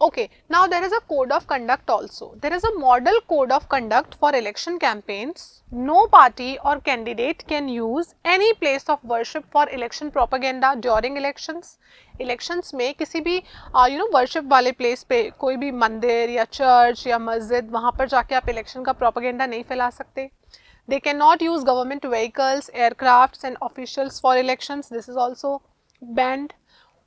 Okay, now there is a code of conduct also. There is a model code of conduct for election campaigns. No party or candidate can use any place of worship for election propaganda during elections. Elections में किसी भी worship वाले place पे, कोई भी मंदिर या church या मस्जिद, वहाँ पर जाके आप इलेक्शन का प्रोपेगेंडा नहीं फैला सकते. They cannot use government vehicles, aircrafts and officials for elections. This is also banned.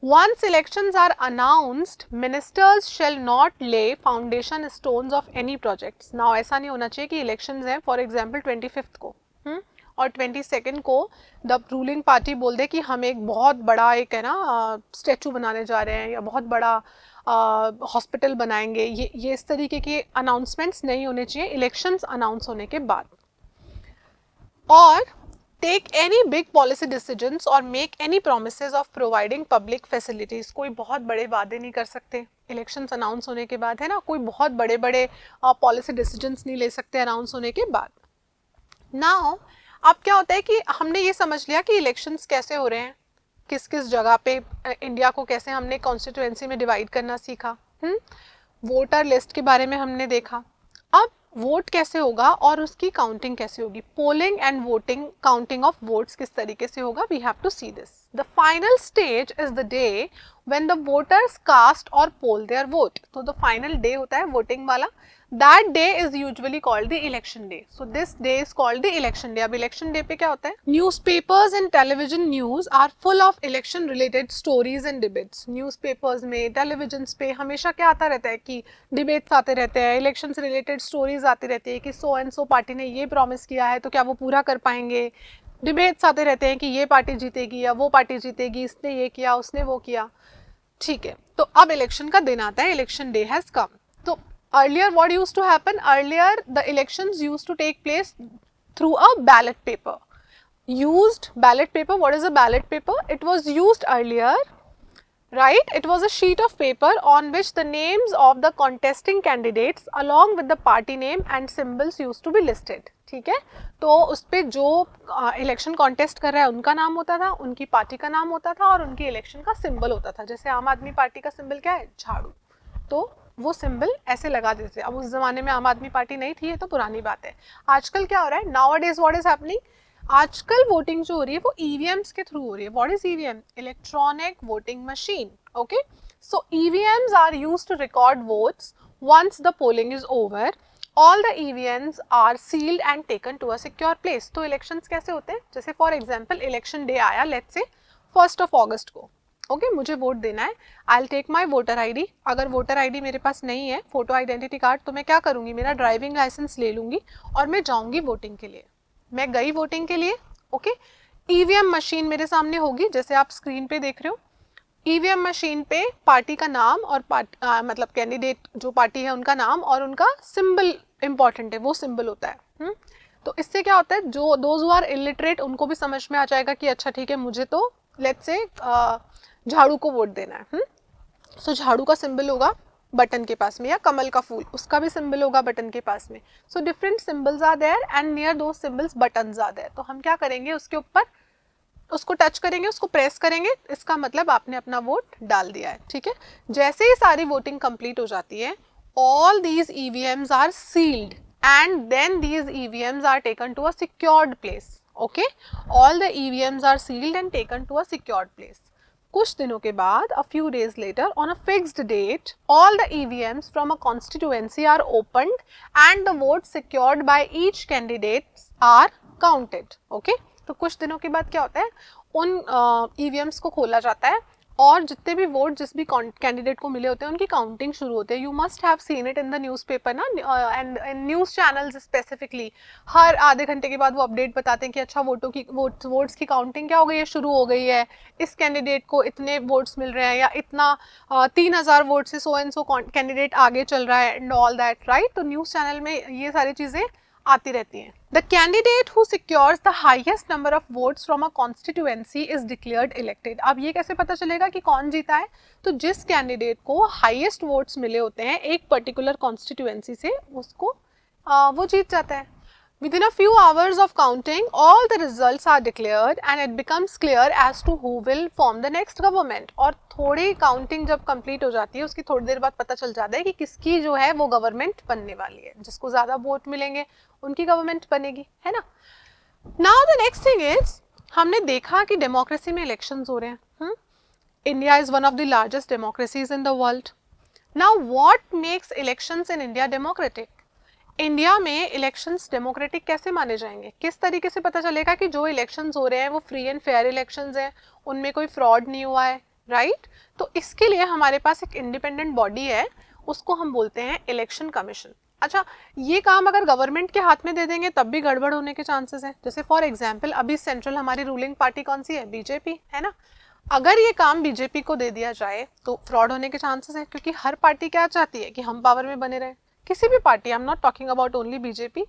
Once elections are announced, ministers shall not lay foundation stones of any projects. Now ऐसा नहीं होना चाहिए कि elections हैं, for example 25th को और 22nd को the ruling party बोल दे कि हम एक बहुत बड़ा एक है ना स्टैचू बनाने जा रहे हैं या बहुत बड़ा हॉस्पिटल बनाएंगे. ये इस तरीके के अनाउंसमेंट्स नहीं होने चाहिए इलेक्शंस अनाउंस होने के बाद. और take any big policy decisions or make any promises of providing public facilities. कोई बहुत बड़े वादे नहीं कर सकते elections announce होने के बाद, है ना. कोई बहुत बड़े बड़े policy decisions नहीं ले सकते announce होने के बाद. Now अब क्या होता है कि हमने ये समझ लिया कि elections कैसे हो रहे हैं, किस किस जगह पे इंडिया को कैसे हमने कॉन्स्टिट्यूएंसी में डिवाइड करना सीखा. वोटर लिस्ट के बारे में हमने देखा. अब वोट कैसे होगा और उसकी काउंटिंग कैसे होगी, polling and voting, counting of votes किस तरीके से होगा, we have to see this. The final stage is the day when the voters cast और पोल देयर वोट. तो द फाइनल डे होता है वोटिंग वाला. That day is usually called the election day. So this day is called the election day. अब election day पे क्या होता है? Newspapers and television news are full of election related stories and debates. Newspapers में, televisions पे हमेशा क्या आता रहता है कि debates आते रहते हैं, elections related stories आती रहती है कि so and so पार्टी ने ये promise किया है तो क्या वो पूरा कर पाएंगे. Debates आते रहते हैं कि ये पार्टी जीतेगी या वो पार्टी जीतेगी, इसने ये किया उसने वो किया. ठीक है, तो अब इलेक्शन का दिन आता है, election day has come. तो earlier what used to happen? Earlier the elections used to take place through a ballot paper. Ballot paper, what is a ballot paper? It was used earlier, right? It was a sheet of paper on which the names of the contesting candidates along with the party name and symbols used to be listed. ठीक है, तो उस पे जो election contest कर रहा है उनका नाम होता था, उनकी पार्टी का नाम होता था और उनकी इलेक्शन का सिंबल होता था. जैसे आम आदमी पार्टी का सिंबल क्या है, झाड़ू, तो वो सिंबल ऐसे लगा देते. अब उस जमाने में आम आदमी पार्टी नहीं थी, ये तो पुरानी बात है. आजकल क्या हो रहा है, now days what is happening, आजकल वोटिंग जो हो रही है वो ईवीएम्स के थ्रू हो रही है. What is EVM? Electronic voting machine. Okay, so EVMs are used to record votes once the polling is over. All the EVMs are sealed and taken to a secure place. तो elections कैसे होते हैं, जैसे for example election day आया, let's say 1 अगस्त को. Okay, मुझे vote देना है. I will take my voter ID. अगर वोटर आईडी मेरे पास नहीं है, फोटो आइडेंटिटी कार्ड, तो मैं क्या करूंगी, मेरा ड्राइविंग लाइसेंस ले लूंगी और मैं जाऊंगी वोटिंग के लिए. मैं गई वोटिंग के लिए. ओके, ईवीएम मशीन मेरे सामने होगी, जैसे आप स्क्रीन पे देख रहे हो. ईवीएम मशीन पे पार्टी का नाम और मतलब कैंडिडेट जो पार्टी है उनका नाम और उनका सिंबल इंपॉर्टेंट है, वो सिंबल होता है. तो इससे क्या होता है, जो दोज हु आर इलिटरेट उनको भी समझ में आ जाएगा कि अच्छा ठीक है, मुझे तो लेट्स से झाड़ू को वोट देना है. सो झाड़ू का सिंबल होगा बटन के पास में, या कमल का फूल, उसका भी सिंबल होगा बटन के पास में. So different symbols are there and near दो सिंबल्स बटन्स आर देयर. तो हम क्या करेंगे, उसके ऊपर उसको टच करेंगे, उसको प्रेस करेंगे, इसका मतलब आपने अपना वोट डाल दिया है. ठीक है, जैसे ही सारी वोटिंग कंप्लीट हो जाती है, all these EVMs are sealed and then these EVMs are taken to a secured place. Okay, all the EVMs are sealed and taken to a secured place. कुछ दिनों के बाद, a few days later, on a fixed date, all the EVMs from a constituency are opened and the votes secured by each candidate are counted. Okay, तो कुछ दिनों के बाद क्या होता है, उन EVMs को खोला जाता है और जितने भी वोट जिस भी कैंडिडेट को मिले होते हैं उनकी काउंटिंग शुरू होती है. You must have seen it in the newspaper ना, and in news channels specifically हर आधे घंटे के बाद वो अपडेट बताते हैं कि अच्छा वोट्स की काउंटिंग क्या हो गई है, शुरू हो गई है, इस कैंडिडेट को इतने वोट्स मिल रहे हैं या इतना 3000 वोट से सो एंड सो कैंडिडेट आगे चल रहा है एंड ऑल दैट, राइट. तो न्यूज़ चैनल में ये सारी चीज़ें आती रहती हैं. The candidate who secures the highest number of votes from a constituency is declared elected. अब ये कैसे पता चलेगा कि कौन जीता है, तो जिस कैंडिडेट को हाईएस्ट वोट्स मिले होते हैं एक पर्टिकुलर कॉन्स्टिट्यूएंसी से, उसको वो जीत जाता है. Within a few hours of counting, all the results are declared and it becomes clear as to who will form the next government. और थोड़ी काउंटिंग जब कंप्लीट हो जाती है उसकी थोड़ी देर बाद पता चल जाता है कि किसकी जो है वो गवर्नमेंट बनने वाली है, जिसको ज़्यादा वोट मिलेंगे उनकी गवर्नमेंट बनेगी, है ना. Now the next thing is, हमने देखा कि डेमोक्रेसी में इलेक्शंस हो रहे हैं. India is one of the largest democracies in the world. Now what makes elections in India democratic? India में इलेक्शंस डेमोक्रेटिक कैसे माने जाएंगे? किस तरीके से पता चलेगा कि जो इलेक्शंस हो रहे हैं वो फ्री एंड फेयर इलेक्शंस हैं, उनमें कोई फ्रॉड नहीं हुआ है, राइट? तो इसके लिए हमारे पास एक इंडिपेंडेंट बॉडी है, उसको हम बोलते हैं इलेक्शन कमीशन. अच्छा, ये काम अगर गवर्नमेंट के हाथ में दे देंगे तब भी गड़बड़ होने के चांसेस हैं. जैसे फॉर एग्जाम्पल अभी सेंट्रल हमारी रूलिंग पार्टी कौन सी है? बीजेपी, है ना. अगर ये काम बीजेपी को दे दिया जाए तो फ्रॉड होने के चांसेस हैं, क्योंकि हर पार्टी क्या चाहती है कि हम पावर में बने रहें. किसी भी party, I am not talking about only BJP,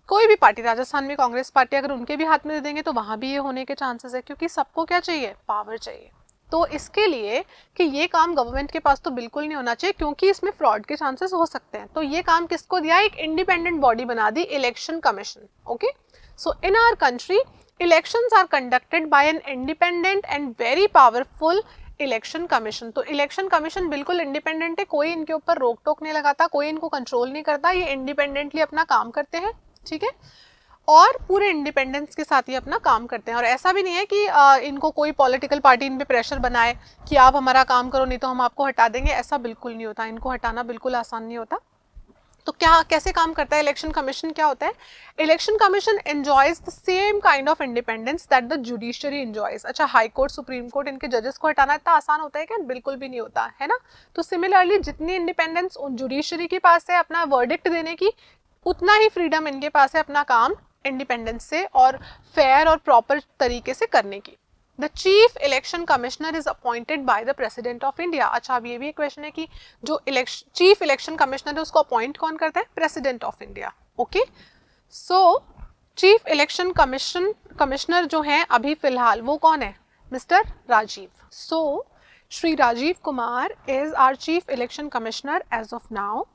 कोई भी पार्टी, राजस्थान में कांग्रेस पार्टी अगर उनके भी हाथ में दे देंगे तो वहां भी ये होने के चांसेस है, क्योंकि सबको क्या चाहिए? पावर चाहिए. तो इसके लिए कि ये काम गवर्नमेंट के पास तो बिल्कुल नहीं होना चाहिए, क्योंकि इसमें फ्रॉड के चांसेस हो सकते हैं. तो ये काम किसको दिया? एक इंडिपेंडेंट बॉडी बना दी, election commission. Okay, so in our country elections are conducted by an independent and very powerful election commission. तो इलेक्शन कमीशन बिल्कुल इंडिपेंडेंट है, कोई इनके ऊपर रोक टोक नहीं लगाता, कोई इनको कंट्रोल नहीं करता, ये इंडिपेंडेंटली अपना काम करते हैं, ठीक है, और पूरे इंडिपेंडेंस के साथ ही अपना काम करते हैं. और ऐसा भी नहीं है कि इनको कोई पॉलिटिकल पार्टी इन पे प्रेशर बनाए कि आप हमारा काम करो नहीं तो हम आपको हटा देंगे, ऐसा बिल्कुल नहीं होता. इनको हटाना बिल्कुल आसान नहीं होता. तो क्या कैसे काम करता है इलेक्शन कमीशन? क्या होता है? Election commission enjoys the same kind of independence that the judiciary enjoys. अच्छा, हाई कोर्ट, सुप्रीम कोर्ट, इनके जजेस को हटाना इतना आसान होता है क्या? बिल्कुल भी नहीं होता, है ना. तो सिमिलरली जितनी इंडिपेंडेंस जुडिशरी के पास है अपना वर्डिक्ट देने की, उतना ही फ्रीडम इनके पास है अपना काम इंडिपेंडेंस से और फेयर और प्रॉपर तरीके से करने की. The chief election commissioner is appointed by the president of India. अच्छा, अब ये भी एक क्वेश्चन है कि जो चीफ इलेक्शन कमिश्नर है उसको अपॉइंट कौन करता है? President of India. Okay, so chief election commissioner जो है अभी फिलहाल वो कौन है? Mister Rajeev. So Shri Rajeev Kumar is our chief election commissioner as of now.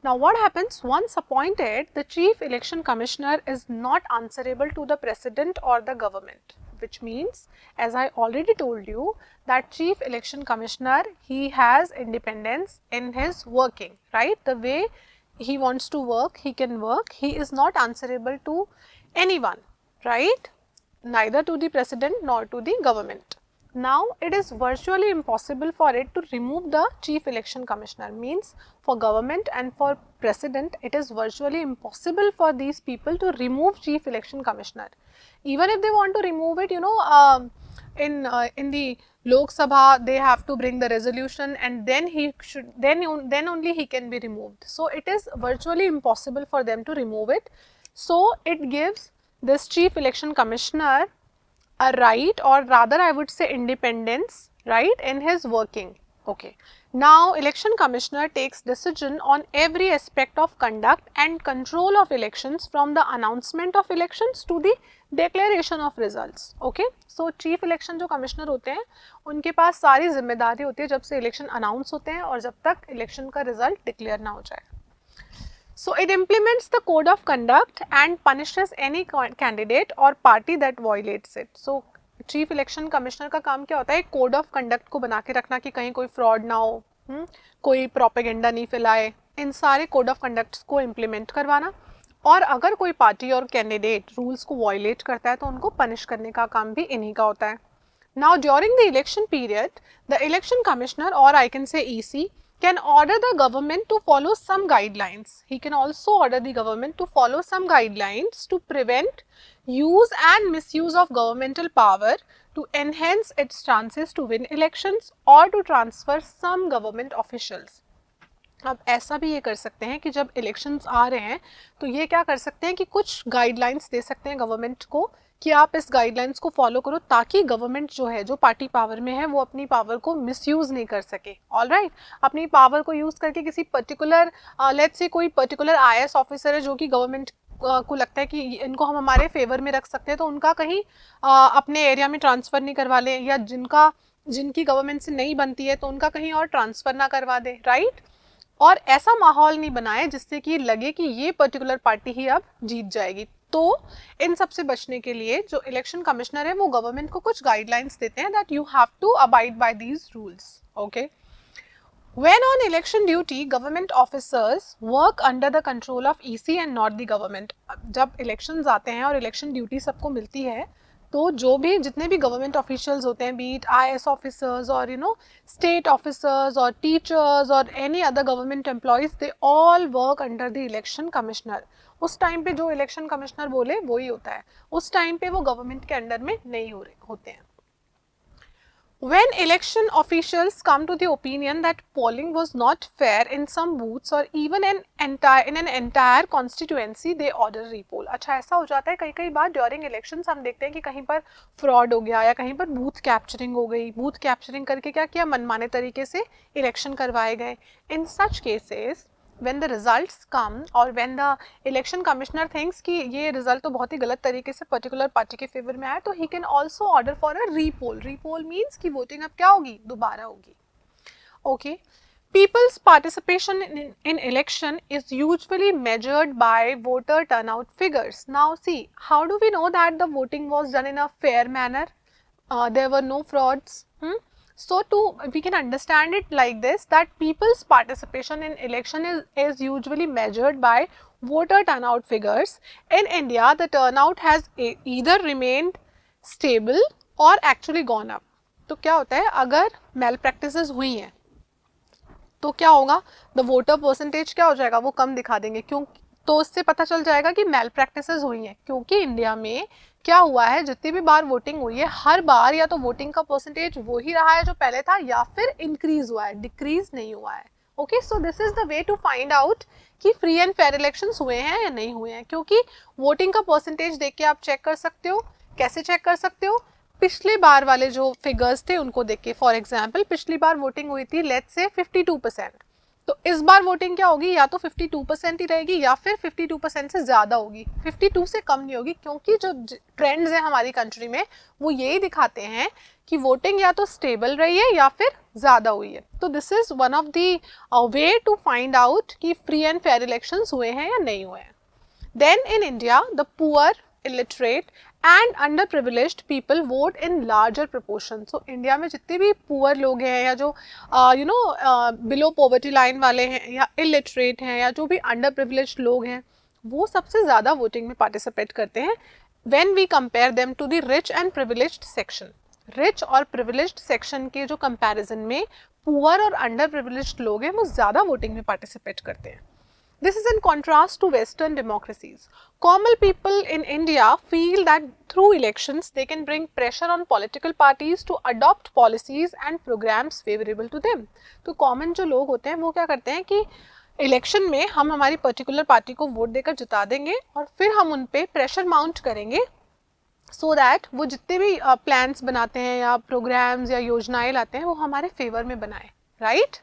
Now what happens once appointed, the chief election commissioner is not answerable to the president or the government, which means, as I already told you, that chief election commissioner, he has independence in his working, right? The way he wants to work, he can work. He is not answerable to anyone, right? Neither to the president nor to the government. Now it is virtually impossible for it to remove the chief election commissioner. Means for government and for president it is virtually impossible for these people to remove chief election commissioner. Even if they want to remove it, you know, in the Lok Sabha they have to bring the resolution and then he should then only he can be removed. So it is virtually impossible for them to remove it. So it gives this chief election commissioner a right, or rather I would say independence, right, in his working. Okay, now election commissioner takes decision on every aspect of conduct and control of elections from the announcement of elections to the declaration of results. Okay, so chief election जो commissioner होते हैं उनके पास सारी जिम्मेदारी होती है जब से election announce होते हैं और जब तक election का result declare ना हो जाए. So it implements the code of conduct and punishes any candidate or party that violates it. So chief election commissioner का काम क्या होता है? code of conduct को बना के रखना कि कहीं कोई fraud ना हो, कोई propaganda नहीं फैलाए, इन सारे code of conducts को implement करवाना, और अगर कोई पार्टी और कैंडिडेट रूल्स को वायलेट करता है तो उनको पनिश करने का काम भी इन्हीं का होता है. Now during the election period, the election commissioner, or I can say EC, can order the government to follow some guidelines. He can also order the government to follow some guidelines to prevent use and misuse of governmental power to enhance its chances to win elections or to transfer some government officials. अब ऐसा भी ये कर सकते हैं कि जब elections आ रहे हैं तो ये क्या कर सकते हैं कि कुछ गाइडलाइंस दे सकते हैं गवर्नमेंट को कि आप इस गाइडलाइंस को फॉलो करो ताकि गवर्नमेंट जो है, जो पार्टी पावर में है, वो अपनी पावर को मिसयूज नहीं कर सके. ऑलराइट, अपनी पावर को यूज करके किसी पर्टिकुलर लेट्स से कोई पर्टिकुलर आईएएस ऑफिसर है जो कि गवर्नमेंट को लगता है कि इनको हम हमारे फेवर में रख सकते हैं, तो उनका कहीं अपने एरिया में ट्रांसफर नहीं करवा लें, या जिनकी गवर्नमेंट से नहीं बनती है तो उनका कहीं और ट्रांसफर ना करवा दे, राइट. और ऐसा माहौल नहीं बनाए जिससे कि लगे कि ये पर्टिकुलर पार्टी ही अब जीत जाएगी. तो इन सब से बचने के लिए जो इलेक्शन कमिश्नर है वो गवर्नमेंट को कुछ गाइडलाइंस देते हैं that you have to abide by these rules. Okay. When on election duty, government officers work under the control of EC and not the government. जब elections आते हैं और election duty सबको मिलती है, तो जो भी जितने भी government officials होते हैं, be it IS officers or state officers or teachers or any other government employees, they all work under the election commissioner. उस टाइम पे जो election commissioner बोले वही होता है. उस टाइम पे वो government के अंडर में नहीं होते हैं. When election officials come to the opinion that polling was not fair in some booths or even in an entire constituency, they order repoll. अच्छा, ऐसा हो जाता है कई बार during elections हम देखते हैं कि कहीं पर fraud हो गया या कहीं पर booth capturing हो गई. booth capturing करके क्या किया, मनमाने तरीके से election करवाए गए. In such cases, when the results come or when the election commissioner thinks कि ये result तो बहुत ही गलत तरीके से particular party के favor में आया, तो he can also order for a repoll. repoll means कि voting अब क्या होगी, दोबारा होगी. Okay. People's participation in election is usually measured by voter turnout figures. Now see, how do we know that the voting was done in a fair manner? There were no frauds. So we can understand it like this, that people's participation in election is usually measured by voter turnout figures. In India, the turnout has either remained stable or actually gone up. तो क्या होता है, अगर malpractices हुई हैं तो क्या होगा, the voter percentage क्या हो जाएगा, वो कम दिखा देंगे. क्यों? तो उससे पता चल जाएगा कि malpractices हुई हैं. क्योंकि इंडिया में क्या हुआ है, जितनी भी बार वोटिंग हुई है हर बार या तो वोटिंग का परसेंटेज वो ही रहा है जो पहले था या फिर इंक्रीज हुआ है, डिक्रीज नहीं हुआ है. Okay, so this is the way to find out कि फ्री एंड फेयर इलेक्शंस हुए हैं या नहीं हुए हैं. क्योंकि वोटिंग का परसेंटेज देख के आप चेक कर सकते हो. कैसे चेक कर सकते हो, पिछले बार वाले जो फिगर्स थे उनको देख के. फॉर एग्जाम्पल, पिछली बार वोटिंग हुई थी लेट्स से 52%, तो इस बार वोटिंग क्या होगी, या तो 52% ही रहेगी या फिर 52% से ज़्यादा होगी. 52 से कम नहीं होगी, क्योंकि जो ट्रेंड्स हैं हमारी कंट्री में वो यही दिखाते हैं कि वोटिंग या तो स्टेबल रही है या फिर ज़्यादा हुई है. तो this is one of the way to find out कि फ्री एंड फेयर इलेक्शंस हुए हैं या नहीं हुए हैं. Then in India, the poor, illiterate and underprivileged people vote in larger proportion. So India में जितने भी पुअर लोग हैं या जो बिलो पॉवर्टी लाइन वाले हैं या illiterate हैं या जो भी underprivileged लोग हैं, वो सबसे ज़्यादा वोटिंग में पार्टिसिपेट करते हैं when we compare them to the rich and privileged section. Rich और प्रिविलेज्ड सेक्शन के जो कंपैरिजन में पुअर और अंडर प्रिविलेज्ड लोग हैं वो ज़्यादा वोटिंग में पार्टिसिपेट करते हैं. This is in contrast to Western democracies. Common people in India feel that through elections they can bring pressure on political parties to adopt policies and programs favorable to them. तो common जो लोग होते हैं वो क्या करते हैं कि इलेक्शन में हम हमारी पर्टिकुलर पार्टी को वोट देकर जिता देंगे और फिर हम उन पे प्रेशर माउंट करेंगे सो दैट वो जितने भी प्लान्स बनाते हैं या प्रोग्राम्स या योजनाएं लाते हैं वो हमारे फेवर में बनाए. राइट?